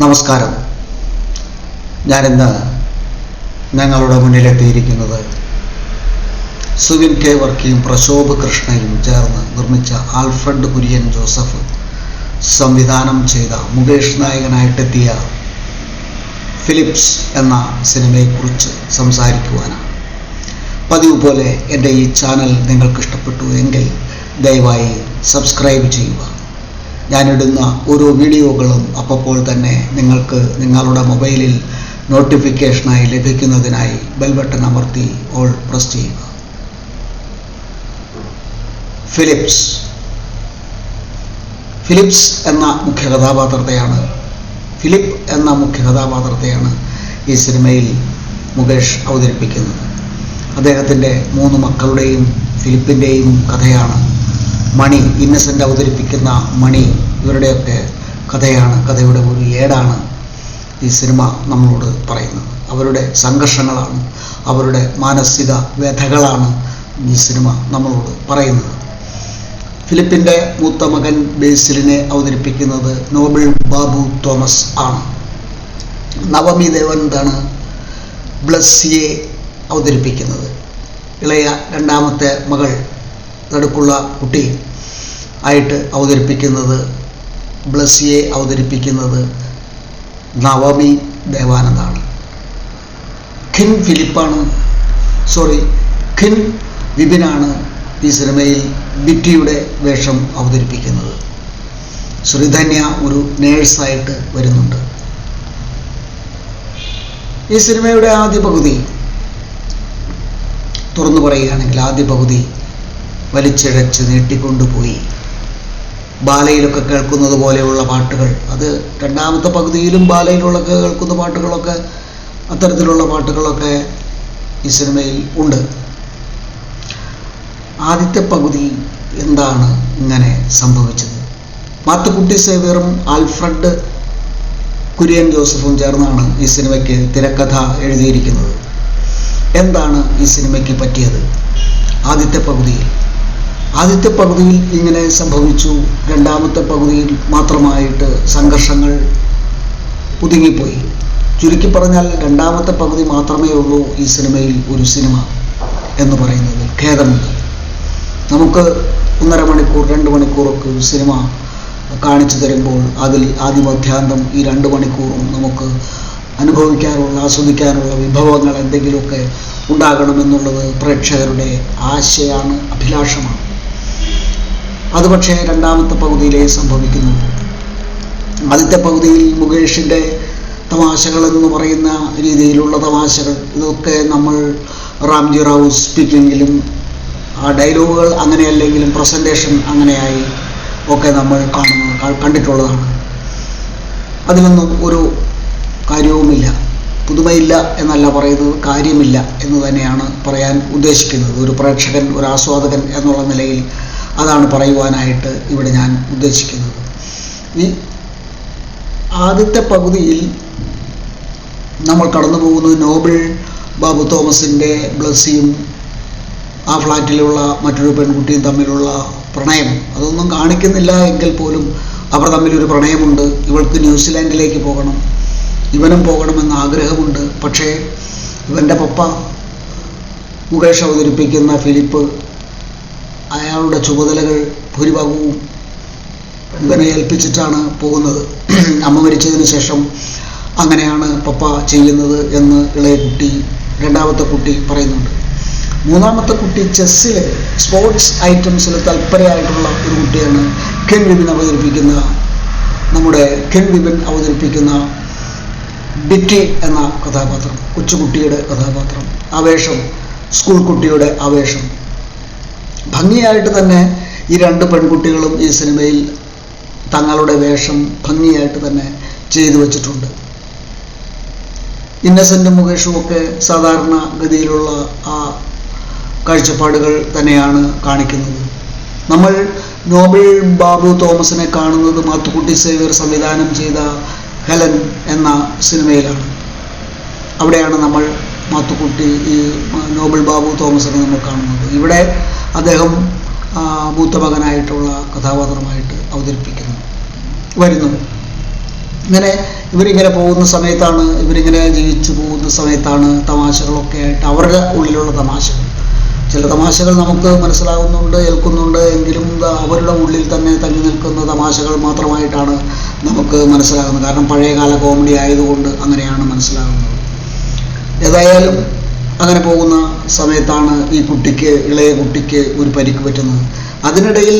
നമസ്കാരം. ഞാനിന്ന് ഞങ്ങളുടെ മുന്നിലെത്തിയിരിക്കുന്നത് സുവിൻ കെ വർക്കിയും പ്രശോഭ് കൃഷ്ണയും ചേർന്ന് നിർമ്മിച്ച ആൽഫ്രഡ് കുര്യൻ ജോസഫ് സംവിധാനം ചെയ്ത മുകേഷ് നായകനായിട്ടെത്തിയ ഫിലിപ്സ് എന്ന സിനിമയെക്കുറിച്ച് സംസാരിക്കുവാനാണ്. പതിവ് പോലെ എൻ്റെ ഈ ചാനൽ നിങ്ങൾക്ക് ഇഷ്ടപ്പെട്ടു എങ്കിൽ ദയവായി സബ്സ്ക്രൈബ് ചെയ്യുക. ഞാനിടുന്ന ഓരോ വീഡിയോകളും അപ്പോൾ തന്നെ നിങ്ങൾക്ക് നിങ്ങളുടെ മൊബൈലിൽ നോട്ടിഫിക്കേഷനായി ലഭിക്കുന്നതിനായി ബെൽ ബട്ടൺ അമർത്തി ഓൾ പ്രസ് ചെയ്യുക. ഫിലിപ്സ് എന്ന മുഖ്യ കഥാപാത്രത്തെയാണ് ഈ സിനിമയിൽ മുകേഷ് അവതരിപ്പിക്കുന്നത്. അദ്ദേഹത്തിൻ്റെ 3 മക്കളുടെയും ഫിലിപ്പിൻ്റെയും കഥയാണ്. മണി, ഇന്നസെൻ്റ് അവതരിപ്പിക്കുന്ന മണി, ഇവരുടെയൊക്കെ കഥയുടെ ഒരു ഏടാണ് ഈ സിനിമ നമ്മളോട് പറയുന്നത്. അവരുടെ സംഘർഷങ്ങളാണ്, അവരുടെ മാനസിക വ്യഥകളാണ് ഈ സിനിമ നമ്മളോട് പറയുന്നത്. ഫിലിപ്പിൻ്റെ മൂത്ത മകൻ ബേസിലിനെ അവതരിപ്പിക്കുന്നത് നോബിൾ ബാബു തോമസ് ആണ്. നവമി ദേവന്താണ് ബ്ലസ്സിയെ അവതരിപ്പിക്കുന്നത്. ഇളയ രണ്ടാമത്തെ മകൾ, നടുക്കുള്ള കുട്ടി ആയിട്ട് ബ്ലസ്സിയെ അവതരിപ്പിക്കുന്നത് നവമി ദേവാനന്ദാണ്. ഖിൻ വിപിനാണ് ഈ സിനിമയിൽ ബിറ്റിയുടെ വേഷം അവതരിപ്പിക്കുന്നത്. ശ്രീധന്യ ഒരു നേഴ്സായിട്ട് വരുന്നുണ്ട്. ഈ സിനിമയുടെ ആദ്യ പകുതി തുറന്നു പറയുകയാണെങ്കിൽ വലിച്ചിഴച്ച് നീട്ടിക്കൊണ്ടുപോയി. ബാലയിലൊക്കെ കേൾക്കുന്നത് പോലെയുള്ള പാട്ടുകൾ, അത് രണ്ടാമത്തെ പകുതിയിലും ബാലയിലൊക്കെ കേൾക്കുന്ന പാട്ടുകളൊക്കെ, അത്തരത്തിലുള്ള പാട്ടുകളൊക്കെ ഈ സിനിമയിൽ ഉണ്ട്. ആദ്യത്തെ പകുതി എന്താണ് ഇങ്ങനെ സംഭവിച്ചത്? മാത്തുക്കുട്ടി സേവ്യറും ആൽഫ്രഡ് കുര്യൻ ജോസഫും ചേർന്നാണ് ഈ സിനിമയ്ക്ക് തിരക്കഥ എഴുതിയിരിക്കുന്നത്. എന്താണ് ഈ സിനിമയ്ക്ക് പറ്റിയത്? ആദ്യത്തെ പകുതിയിൽ ഇങ്ങനെ സംഭവിച്ചു. രണ്ടാമത്തെ പകുതിയിൽ മാത്രമായിട്ട് സംഘർഷങ്ങൾ ഒതുങ്ങിപ്പോയി. ചുരുക്കി പറഞ്ഞാൽ രണ്ടാമത്തെ പകുതി മാത്രമേ ഉള്ളൂ ഈ സിനിമയിൽ ഒരു സിനിമ എന്ന് പറയുന്നത്. ഖേദമുണ്ട്. നമുക്ക് 1.5 മണിക്കൂർ 2 മണിക്കൂറൊക്കെ ഒരു സിനിമ കാണിച്ചു തരുമ്പോൾ അതിൽ ആദിമധ്യാന്തം ഈ 2 മണിക്കൂറും നമുക്ക് അനുഭവിക്കാനുള്ള, ആസ്വദിക്കാനുള്ള വിഭവങ്ങൾ എന്തെങ്കിലുമൊക്കെ ഉണ്ടാകണമെന്നുള്ളത് പ്രേക്ഷകരുടെ ആശയാണ്, അഭിലാഷമാണ്. അത് പക്ഷേ രണ്ടാമത്തെ പകുതിയിലേ സംഭവിക്കുന്നു. ആദ്യത്തെ പകുതിയിൽ മുകേഷിൻ്റെ തമാശകളെന്ന് പറയുന്ന രീതിയിലുള്ള തമാശകൾ, ഇതൊക്കെ നമ്മൾ റാംജി റാവു സ്പീക്കിങ്ങിലും ആ ഡയലോഗുകൾ അങ്ങനെയല്ലെങ്കിലും പ്രസൻറ്റേഷൻ അങ്ങനെയായി ഒക്കെ നമ്മൾ കണ്ടിട്ടുള്ളതാണ്. അതിലൊന്നും ഒരു കാര്യവുമില്ല, പുതുമയില്ല എന്നല്ല പറയുന്നത്, കാര്യമില്ല എന്ന് തന്നെയാണ് പറയാൻ ഉദ്ദേശിക്കുന്നത്. ഒരു പ്രേക്ഷകൻ, ഒരു ആസ്വാദകൻ എന്നുള്ള നിലയിൽ അതാണ് പറയുവാനായിട്ട് ഇവിടെ ഞാൻ ഉദ്ദേശിക്കുന്നത്. ഈ ആദ്യത്തെ പകുതിയിൽ നമ്മൾ കടന്നു പോകുന്നത് നോബിൾ ബാബു തോമസിൻ്റെ ബ്ലസ്സിയും ആ ഫ്ലാറ്റിലുള്ള മറ്റൊരു പെൺകുട്ടിയും തമ്മിലുള്ള പ്രണയം. അതൊന്നും കാണിക്കുന്നില്ല എങ്കിൽ പോലും അവർ തമ്മിലൊരു പ്രണയമുണ്ട്. ഇവൾക്ക് ന്യൂസിലാൻഡിലേക്ക് പോകണം, ഇവനും പോകണമെന്ന് ആഗ്രഹമുണ്ട്. പക്ഷേ ഇവൻ്റെ പപ്പ മുകേഷ് അവതരിപ്പിക്കുന്ന ഫിലിപ്പ്, അയാളുടെ ചുമതലകൾ ഭൂരിഭാഗവും ഇവനെ ഏൽപ്പിച്ചിട്ടാണ് പോകുന്നത്. അമ്മ മരിച്ചതിന് ശേഷം അങ്ങനെയാണ് പപ്പ ചെയ്യുന്നത് എന്ന് ഇളയ കുട്ടി, രണ്ടാമത്തെ കുട്ടി പറയുന്നുണ്ട്. മൂന്നാമത്തെ കുട്ടി ചെസ്സിൽ, സ്പോർട്സ് ഐറ്റംസിൽ തൽപരയായിട്ടുള്ള ഒരു കുട്ടിയാണ് ഖിൻ വിപിൻ അവതരിപ്പിക്കുന്ന ബിറ്റി എന്ന കഥാപാത്രം, കൊച്ചുകുട്ടിയുടെ കഥാപാത്രം. ആവേശം, സ്കൂൾ കുട്ടിയുടെ ആവേശം. ഭംഗിയായിട്ട് തന്നെ ഈ 2 പെൺകുട്ടികളും ഈ സിനിമയിൽ തങ്ങളുടെ വേഷം ഭംഗിയായിട്ട് തന്നെ ചെയ്തു വച്ചിട്ടുണ്ട്. ഇന്നസെൻ്റും മുകേഷും ഒക്കെ സാധാരണ ഗതിയിലുള്ള ആ കാഴ്ചപ്പാടുകൾ തന്നെയാണ് കാണിക്കുന്നത്. നമ്മൾ നോബിൾ ബാബു തോമസിനെ കാണുന്നത് മാത്തുക്കുട്ടി സേവ്യർ സംവിധാനം ചെയ്ത ഹെലൻ എന്ന സിനിമയിലാണ്. അവിടെയാണ് നമ്മൾ ഈ നോബിൾ ബാബു തോമസിനെ നമ്മൾ കാണുന്നത്. ഇവിടെ അദ്ദേഹം മൂത്ത മകനായിട്ടുള്ള കഥാപാത്രമായിട്ട് വരുന്നു. ഇങ്ങനെ ഇവരിങ്ങനെ പോകുന്ന സമയത്താണ്, ഇവരിങ്ങനെ ജീവിച്ചു പോകുന്ന സമയത്താണ് തമാശകളൊക്കെ ആയിട്ട് അവരുടെ ഉള്ളിലുള്ള തമാശകൾ, ചില തമാശകൾ നമുക്ക് മനസ്സിലാകുന്നുണ്ട്, ഏൽക്കുന്നുണ്ട്, എങ്കിലും അവരുടെ ഉള്ളിൽ തന്നെ തങ്ങി നിൽക്കുന്ന തമാശകൾ മാത്രമായിട്ടാണ് നമുക്ക് മനസ്സിലാകുന്നത്. കാരണം പഴയകാല കോമഡി ആയതുകൊണ്ട് അങ്ങനെയാണ് മനസ്സിലാകുന്നത്. ഏതായാലും അങ്ങനെ പോകുന്ന സമയത്താണ് ഈ കുട്ടിക്ക്, ഇളയ കുട്ടിക്ക് ഒരു പരിക്ക് പറ്റുന്നത്. അതിനിടയിൽ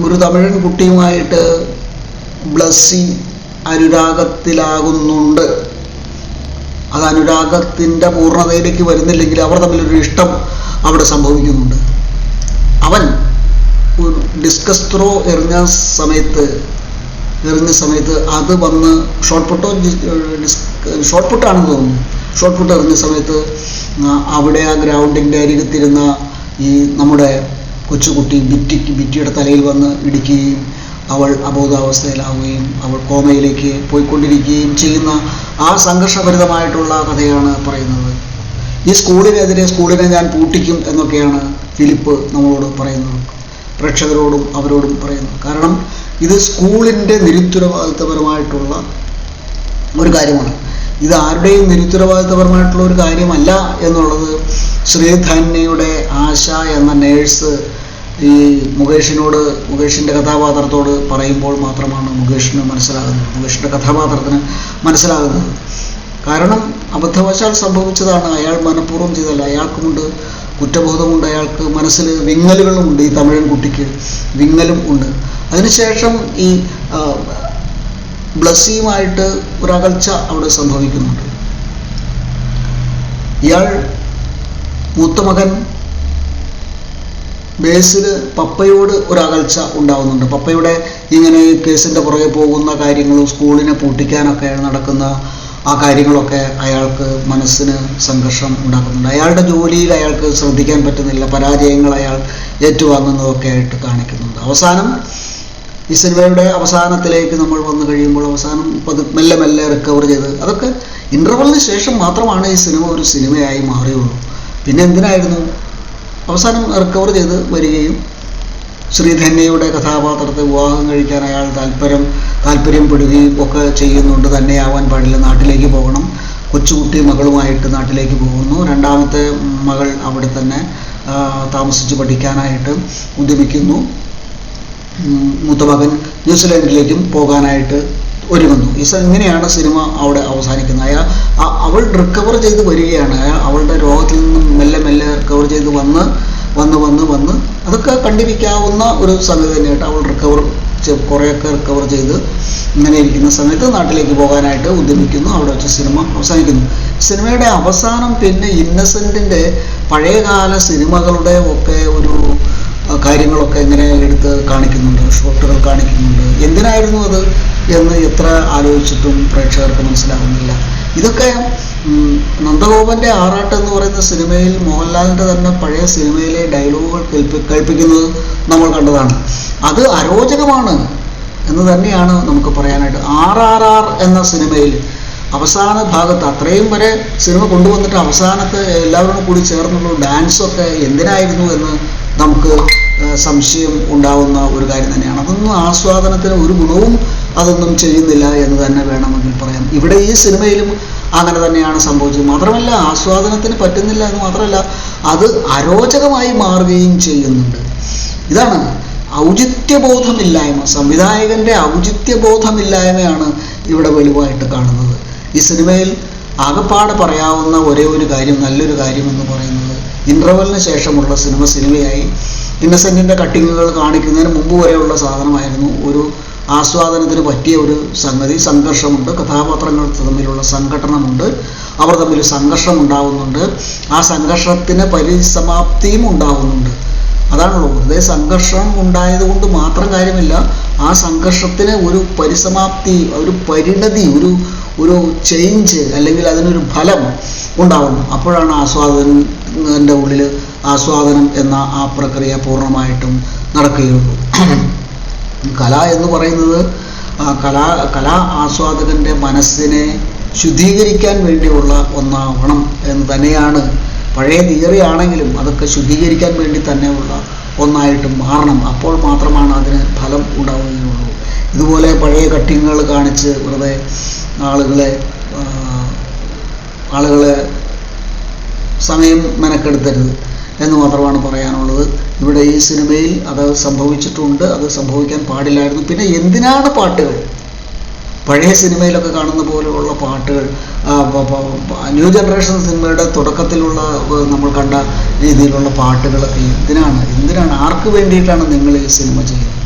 ഒരു തമിഴൻ കുട്ടിയുമായിട്ട് ബ്ലസ്സി അനുരാഗത്തിലാകുന്നുണ്ട്. അത് അനുരാഗത്തിൻ്റെ പൂർണ്ണതയിലേക്ക് വരുന്നില്ലെങ്കിൽ അവർ തമ്മിലൊരു ഇഷ്ടം അവിടെ സംഭവിക്കുന്നുണ്ട്. അവൻ ഒരു ഡിസ്കസ് ത്രോ എറിഞ്ഞ സമയത്ത് അത് വന്ന് ഷോർട്ട് പുട്ടാണെന്ന് തോന്നുന്നു, ഷോർട്ട് പുട്ട് എറിഞ്ഞ സമയത്ത് അവിടെ ആ ഗ്രൗണ്ടിൻ്റെ അരികത്തിരുന്ന ഈ നമ്മുടെ കൊച്ചുകുട്ടി ഭിത്തിയുടെ തലയിൽ വന്ന് ഇടിക്കുകയും അവൾ അബോധാവസ്ഥയിലാവുകയും അവൾ കോമയിലേക്ക് പോയിക്കൊണ്ടിരിക്കുകയും ചെയ്യുന്ന ആ സംഘർഷഭരിതമായിട്ടുള്ള കഥയാണ് പറയുന്നത്. ഈ സ്കൂളിനെ ഞാൻ പൂട്ടിക്കും എന്നൊക്കെയാണ് ഫിലിപ്പ് നമ്മളോട് പറയുന്നത്, പ്രേക്ഷകരോടും അവരോടും പറയുന്നത്. കാരണം ഇത് സ്കൂളിൻ്റെ നിരുത്തരവാദിത്തപരമായിട്ടുള്ള ഒരു കാര്യമാണ്. ഇത് ആരുടെയും നിരുത്തരവാദിത്തപരമായിട്ടുള്ള ഒരു കാര്യമല്ല എന്നുള്ളത് ശ്രീധന്യയുടെ ആശ എന്ന നേഴ്സ് ഈ മുകേഷിൻ്റെ കഥാപാത്രത്തോട് പറയുമ്പോൾ മാത്രമാണ് മുകേഷിൻ്റെ കഥാപാത്രത്തിന് മനസ്സിലാകുന്നത്. കാരണം അബദ്ധവശാൽ സംഭവിച്ചതാണ്, അയാൾ മനഃപൂർവ്വം ചെയ്തല്ല, അയാൾക്കുമുണ്ട് കുറ്റബോധമുണ്ട്, അയാൾക്ക് മനസ്സിൽ വിങ്ങലുകളുമുണ്ട്, ഈ തമിഴൻ കുട്ടിക്ക് വിങ്ങലും ഉണ്ട്. അതിനുശേഷം ഈ ബ്ലസ്സിയുമായിട്ട് ഒരകൽച്ച അവിടെ സംഭവിക്കുന്നുണ്ട്. ഇയാൾ മൂത്ത മകൻ ബേസിൽ പപ്പയോട് ഒരകൽച്ച ഉണ്ടാകുന്നുണ്ട്. പപ്പയുടെ ഇങ്ങനെ ഈ കേസിൻ്റെ പുറകെ പോകുന്ന കാര്യങ്ങളും സ്കൂളിനെ പൂട്ടിക്കാനൊക്കെ നടക്കുന്ന ആ കാര്യങ്ങളൊക്കെ അയാൾക്ക് മനസ്സിന് സംഘർഷം ഉണ്ടാക്കുന്നുണ്ട്. അയാളുടെ ജോലിയിൽ അയാൾക്ക് ശ്രദ്ധിക്കാൻ പറ്റുന്നില്ല, പരാജയങ്ങൾ അയാൾ ഏറ്റുവാങ്ങുന്നതൊക്കെ ആയിട്ട് കാണിക്കുന്നുണ്ട്. അവസാനം ഈ സിനിമയുടെ അവസാനത്തിലേക്ക് നമ്മൾ വന്നു കഴിയുമ്പോൾ അവസാനം മെല്ലെ മെല്ലെ റിക്കവർ ചെയ്ത്, അതൊക്കെ ഇൻ്റർവെല്ലിന് ശേഷം മാത്രമാണ് ഈ സിനിമ ഒരു സിനിമയായി മാറിയുള്ളൂ. പിന്നെ എന്തിനായിരുന്നു അവസാനം റിക്കവർ ചെയ്ത് വരികയും ശ്രീധന്യയുടെ കഥാപാത്രത്തെ വിവാഹം കഴിക്കാൻ അയാൾ താല്പര്യപ്പെടുകയും ഒക്കെ ചെയ്യുന്നുണ്ട്. തന്നെയാവാൻ പാടില്ല, നാട്ടിലേക്ക് പോകണം. കൊച്ചുകുട്ടി മകളുമായിട്ട് നാട്ടിലേക്ക് പോകുന്നു. രണ്ടാമത്തെ മകൾ അവിടെ തന്നെ താമസിച്ച് പഠിക്കാനായിട്ട് ഉദ്യമിക്കുന്നു. മൂത്ത മകൻ ന്യൂസിലാൻഡിലേക്കും പോകാനായിട്ട് ഒരുങ്ങുന്നു. ഇങ്ങനെയാണ് സിനിമ അവിടെ അവസാനിക്കുന്നത്. അവൾ റിക്കവർ ചെയ്ത് വരികയാണ്. അവളുടെ രോഗത്തിൽ നിന്നും മെല്ലെ മെല്ലെ റിക്കവർ ചെയ്ത് വന്ന് അതൊക്കെ കണ്ടിരിക്കാവുന്ന ഒരു സംഗതി തന്നെയായിട്ട് അവൾ കുറേയൊക്കെ റിക്കവർ ചെയ്ത് ഇങ്ങനെ ഇരിക്കുന്ന സമയത്ത് നാട്ടിലേക്ക് പോകാനായിട്ട് ഉദ്യമിക്കുന്നു. അവിടെ വെച്ച് സിനിമ അവസാനിക്കുന്നു. സിനിമയുടെ അവസാനം പിന്നെ ഇന്നസെൻറ്റിൻ്റെ പഴയകാല സിനിമകളുടെ ഒക്കെ ഒരു കാര്യങ്ങളൊക്കെ ഇങ്ങനെ എടുത്ത് കാണിക്കുന്നുണ്ട്, ഷോട്ടുകൾ കാണിക്കുന്നുണ്ട്. എന്തിനായിരുന്നു അത് എന്ന് എത്ര ആലോചിച്ചിട്ടും പ്രേക്ഷകർക്ക് മനസ്സിലാകുന്നില്ല. ഇതൊക്കെ നന്ദഗോപൻ്റെ ആറാട്ട് എന്ന് പറയുന്ന സിനിമയിൽ മോഹൻലാലിൻ്റെ തന്നെ പഴയ സിനിമയിലെ ഡയലോഗുകൾ കേൾപ്പിക്കുന്നത് നമ്മൾ കണ്ടതാണ്. അത് അരോചകമാണ് എന്ന് തന്നെയാണ് നമുക്ക് പറയാനായിട്ട്. RRR എന്ന സിനിമയിൽ അവസാന ഭാഗത്ത് അത്രയും വരെ സിനിമ കൊണ്ടുവന്നിട്ട് അവസാനത്തെ എല്ലാവരും കൂടി ചേർന്നുള്ള ഡാൻസൊക്കെ എന്തിനായിരുന്നു എന്ന് നമുക്ക് സംശയം ഉണ്ടാവുന്ന ഒരു കാര്യം തന്നെയാണ്. അതൊന്നും ആസ്വാദനത്തിന് ഒരു ഗുണവും അതൊന്നും ചെയ്യുന്നില്ല എന്ന് തന്നെ വേണമെങ്കിൽ പറയാം. ഇവിടെ ഈ സിനിമയിലും അങ്ങനെ തന്നെയാണ് സംഭവിച്ചത്. മാത്രമല്ല ആസ്വാദനത്തിന് പറ്റുന്നില്ല എന്ന് മാത്രമല്ല അത് അരോചകമായി മാറുകയും ചെയ്യുന്നുണ്ട്. ഇതാണ് ഔചിത്യബോധമില്ലായ്മ, സംവിധായകൻ്റെ ഔചിത്യബോധമില്ലായ്മയാണ് ഇവിടെ വെളിവായിട്ട് കാണുന്നത്. ഈ സിനിമയിൽ ആകപ്പാടെ പറയാവുന്ന ഒരേ ഒരു കാര്യം, നല്ലൊരു കാര്യം എന്ന് പറയുന്നത് ഇൻ്റർവെല്ലിന് ശേഷമുള്ള സിനിമയായി. ഇന്നസെൻറ്റിൻ്റെ കട്ടിങ്ങുകൾ കാണിക്കുന്നതിന് മുമ്പ് വരെയുള്ള സാധനമായിരുന്നു. ഒരു ആസ്വാദനത്തിന് പറ്റിയ ഒരു സംഗതി. സംഘർഷമുണ്ട്, കഥാപാത്രങ്ങൾ തമ്മിലുള്ള സംഘട്ടനമുണ്ട്, അവർ തമ്മിൽ സംഘർഷം ഉണ്ടാകുന്നുണ്ട്, ആ സംഘർഷത്തിന് പരിസമാപ്തിയും ഉണ്ടാകുന്നുണ്ട്. അതാണല്ലോ, വെറുതെ സംഘർഷം ഉണ്ടായതുകൊണ്ട് മാത്രം കാര്യമില്ല, ആ സംഘർഷത്തിന് ഒരു പരിസമാപ്തി, ഒരു പരിണതി, ഒരു ചേഞ്ച് അല്ലെങ്കിൽ അതിനൊരു ഫലം ഉണ്ടാവുന്നു. അപ്പോഴാണ് ആസ്വാദകൻ്റെ ഉള്ളിൽ ആസ്വാദനം എന്ന ആ പ്രക്രിയ പൂർണ്ണമായിട്ടും നടക്കുകയുള്ളൂ. കല എന്ന് പറയുന്നത് കലാ ആസ്വാദകൻ്റെ മനസ്സിനെ ശുദ്ധീകരിക്കാൻ വേണ്ടിയുള്ള ഒന്നാവണം എന്ന് തന്നെയാണ്. പഴയ തിയറി ആണെങ്കിലും അതൊക്കെ ശുദ്ധീകരിക്കാൻ വേണ്ടി തന്നെയുള്ള ഒന്നായിട്ട് മാറണം. അപ്പോൾ മാത്രമാണ് അതിന് ഫലം ഉണ്ടാവുകയുള്ളൂ. ഇതുപോലെ പഴയ കട്ടിങ്ങുകൾ കാണിച്ച് വെറുതെ ആളുകളെ സമയം മെനക്കെടുത്തരുത് എന്ന് മാത്രമാണ് പറയാനുള്ളത്. ഇവിടെ ഈ സിനിമയിൽ അത് സംഭവിച്ചിട്ടുണ്ട്, അത് സംഭവിക്കാൻ പാടില്ലായിരുന്നു. പിന്നെ എന്തിനാണ് പാട്ടുകൾ, പഴയ സിനിമയിലൊക്കെ കാണുന്ന പോലെയുള്ള പാട്ടുകൾ, ന്യൂ ജനറേഷൻ സിനിമയുടെ തുടക്കത്തിലുള്ള നമ്മൾ കണ്ട രീതിയിലുള്ള പാട്ടുകളൊക്കെ എന്തിനാണ് ആർക്ക് വേണ്ടിയിട്ടാണ് നിങ്ങൾ ഈ സിനിമ ചെയ്യുന്നത്?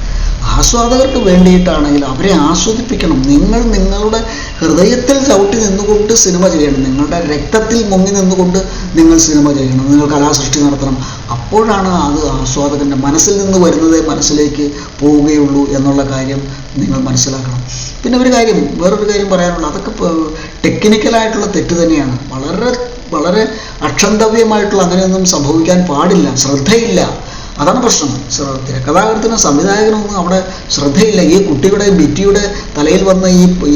ആസ്വാദകർക്ക് വേണ്ടിയിട്ടാണെങ്കിൽ അവരെ ആസ്വദിപ്പിക്കണം. നിങ്ങൾ നിങ്ങളുടെ ഹൃദയത്തിൽ ചവിട്ടി നിന്നുകൊണ്ട് സിനിമ ചെയ്യണം, നിങ്ങളുടെ രക്തത്തിൽ മുങ്ങി നിന്നുകൊണ്ട് നിങ്ങൾ സിനിമ ചെയ്യണം, നിങ്ങൾ കലാസൃഷ്ടി നടത്തണം. അപ്പോഴാണ് അത് ആസ്വാദകൻ്റെ മനസ്സിൽ നിന്ന് വരുന്നതേ മനസ്സിലേക്ക് പോവുകയുള്ളൂ എന്നുള്ള കാര്യം നിങ്ങൾ മനസ്സിലാക്കണം. പിന്നെ വേറൊരു കാര്യം പറയാനുള്ളത്, അതൊക്കെ ടെക്നിക്കലായിട്ടുള്ള തെറ്റ് തന്നെയാണ്. വളരെ അക്ഷന്തവ്യമായിട്ടുള്ള അങ്ങനെയൊന്നും സംഭവിക്കാൻ പാടില്ല, ശ്രദ്ധയില്ല. അതാണ് പ്രശ്നം. തിരക്കഥാകൃത്തിനും സംവിധായകനൊന്നും അവിടെ ശ്രദ്ധയില്ല. ഈ കുട്ടിയുടെ ബിറ്റിയുടെ തലയിൽ വന്ന്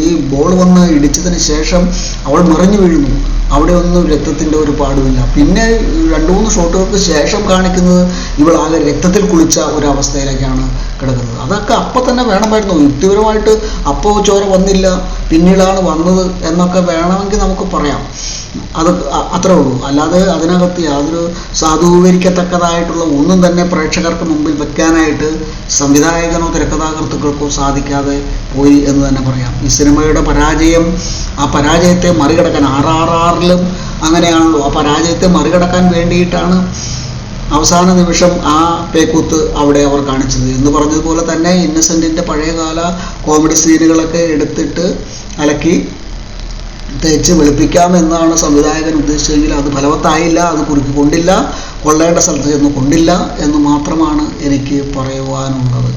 ഈ ബോൾ വന്ന് ഇടിച്ചതിന് ശേഷം അവൾ മറിഞ്ഞു വീഴുന്നു, അവിടെ ഒന്നും രക്തത്തിൻ്റെ ഒരു പാടുമില്ല. പിന്നെ 2-3 ഷോട്ടുകൾക്ക് ശേഷം കാണിക്കുന്നത് ഇവളാകെ രക്തത്തിൽ കുളിച്ച ഒരവസ്ഥയിലേക്കാണ് കിടക്കുന്നത്. അതൊക്കെ അപ്പം തന്നെ വേണമായിരുന്നു. യുക്തിപരമായിട്ട് അപ്പോൾ ചോര വന്നില്ല, പിന്നീടാണ് വന്നത് എന്നൊക്കെ വേണമെങ്കിൽ നമുക്ക് പറയാം. അത് അത്രേ ഉള്ളൂ. അല്ലാതെ അതിനകത്ത് യാതൊരു സാധൂകരിക്കത്തക്കതായിട്ടുള്ള ഒന്നും തന്നെ പ്രേക്ഷകർക്ക് മുമ്പിൽ വെക്കാനായിട്ട് സംവിധായകനോ തിരക്കഥാകൃത്തുക്കൾക്കോ സാധിക്കാതെ പോയി എന്ന് തന്നെ പറയാം. ഈ സിനിമയുടെ പരാജയം, ആ പരാജയത്തെ മറികടക്കാൻ RRRലും അങ്ങനെയാണല്ലോ, ആ പരാജയത്തെ മറികടക്കാൻ വേണ്ടിയിട്ടാണ് അവസാന നിമിഷം ആ പേക്കൂത്ത് അവിടെ അവർ കാണിച്ചത്. എന്ന് പറഞ്ഞതുപോലെ തന്നെ ഇന്നസെൻറ്റിൻ്റെ പഴയകാല കോമഡി സീനുകളൊക്കെ എടുത്തിട്ട് അലക്കി തേച്ച് വെളുപ്പിക്കാമെന്നാണ് സംവിധായകൻ ഉദ്ദേശിച്ചെങ്കിൽ അത് ഫലവത്തായില്ല, അത് കൊണ്ടില്ല, കൊള്ളേണ്ട സ്ഥലത്ത് ചെന്ന് കൊണ്ടില്ല എന്ന് മാത്രമാണ് എനിക്ക് പറയുവാനുള്ളത്.